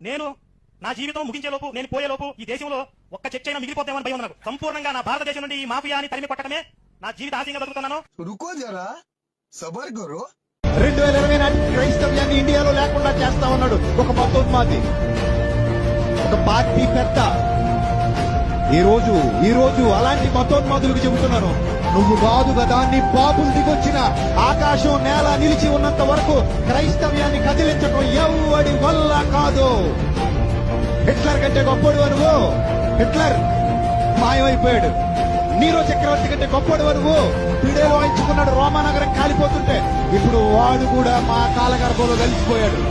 నేను నా జీవితం ముగించేలోపు, నేను పోయేలోపు ఈ దేశంలో ఒక్క చర్చ అయినా మిగిలిపోతామని భయం నాకు. సంపూర్ణంగా నా భారతదేశం నుండి ఈ మాఫియాని తరిమి కొట్టడమే నా జీవిత ఆశయంగా బతుకుతున్నాను. రుకో జరా సబర్ కరో. 2020 నాటి క్రైస్తవ్యాన్ని ఇండియాలో లేకుండా చేస్తా ఉన్నాడు ఒక మతోన్మాది, ఒక పార్టీ పెద్ద. ఈ రోజు అలాంటి మతోన్మాదులకు చెబుతున్నాను, నువ్వు కాదు కదా, నీ బాబులు దిగొచ్చిన ఆకాశం నేల నిలిచి ఉన్నంత వరకు క్రైస్తవ్యాన్ని కదిలించడం ఎవడి వల్ల కాదు. హిట్లర్ కంటే గొప్పడు అనువు, హిట్లర్ మాయమైపోయాడు. నీరో చక్రవర్తి కంటే గొప్పడు అనువు, పీడేలు వాయించుకున్నాడు, రోమానగరం కాలిపోతుంటే. ఇప్పుడు వాడు కూడా మా కాలగర్భంలో కలిసిపోయాడు.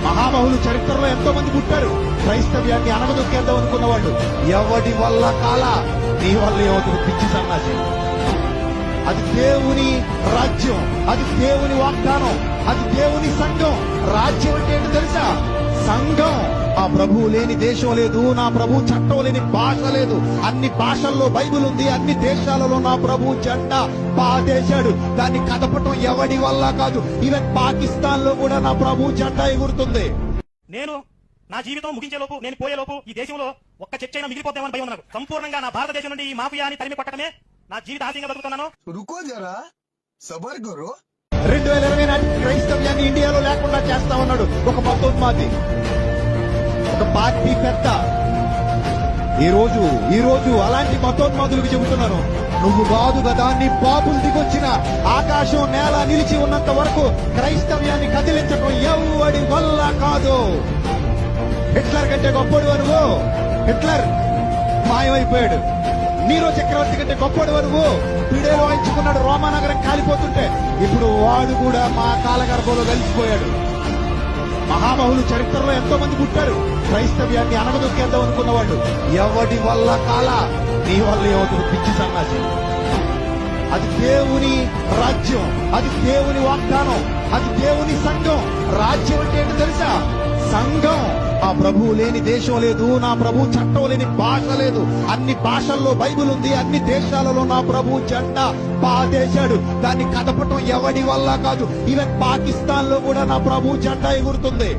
మహామహులు చరిత్రలో ఎంతో మంది పుట్టారు, క్రైస్తవ్యాన్ని అనగదొక్కేద్దాం అనుకున్న వాళ్ళు. ఎవడి వల్ల కాల, నీ వల్ల యువతులు పిచ్చి సన్నాసి. అది దేవుని రాజ్యం, అది దేవుని వాగ్దానం, అది దేవుని సంఘం. రాజ్యం అంటే ఏంటో తెలుసా? సంఘం. ఆ ప్రభువు లేని దేశం లేదు, నా ప్రభు చట్టం లేని భాష లేదు. అన్ని భాషల్లో బైబిల్ ఉంది, అన్ని దేశాలలో నా ప్రభు జెండా పాతేశాడు. దాన్ని కదపటం ఎవడి వల్ల కాదు. ఈవెన్ పాకిస్తాన్ లో కూడా నా ప్రభు జెండా ఎగురుతుంది. నేను నా జీవితం ముగించేలోపు, నేను పోయేలోపు ఈ దేశంలో ఒక్క చర్చ అయినా మిగిలిపోతామని భయం నాకు. సంపూర్ణంగా నా భారతదేశం నుండి ఈ మాఫియాని తరిమి కొట్టడమే నా జీవిత ఆశయంగా బతుకుతున్నాను. రుకో జరా సబర్ కరో. 2020 నాటి క్రైస్తవ్యాన్ని ఇండియాలో లేకుండా చేస్తా ఉన్నాడు ఒక మతోన్మాది, ఒక పార్టీ పెద్ద. ఈ రోజు అలాంటి మతోన్మాదులకు చెబుతున్నాను, నువ్వు కాదు కదా, నీ బాబులు దిగొచ్చిన ఆకాశం నేల నిలిచి ఉన్నంత వరకు క్రైస్తవ్యాన్ని కదిలించడం ఎవడి వల్ల కాదు. హిట్లర్ కంటే గొప్పడు అనువు, హిట్లర్ మాయమైపోయాడు. నీరో చక్రవర్తి కంటే గొప్పడు అనువు, పీడేలు వాయించుకున్నాడు, రోమానగరం కాలిపోతుంటే. ఇప్పుడు వాడు కూడా మా కాలగర్భంలో కలిసిపోయాడు. మహామహులు చరిత్రలో ఎంతో మంది పుట్టారు, క్రైస్తవ్యాన్ని అనగదొక్కేద్దాం అనుకున్న వాళ్ళు. ఎవడి వల్ల కాల, నీ వల్ల యువతులు పిచ్చి సన్నాసి. అది దేవుని రాజ్యం, అది దేవుని వాగ్దానం, అది దేవుని సంఘం. రాజ్యం అంటే ఏంటో తెలుసా? సంఘం. ఆ ప్రభువు లేని దేశం లేదు, నా ప్రభు చట్టం లేని భాష లేదు. అన్ని భాషల్లో బైబిల్ ఉంది, అన్ని దేశాలలో నా ప్రభు జెండా పాతేశాడు. దాన్ని కదపటం ఎవడి వల్ల కాదు. ఈవెన్ పాకిస్తాన్ లో కూడా నా ప్రభు జెండా ఎగురుతుంది.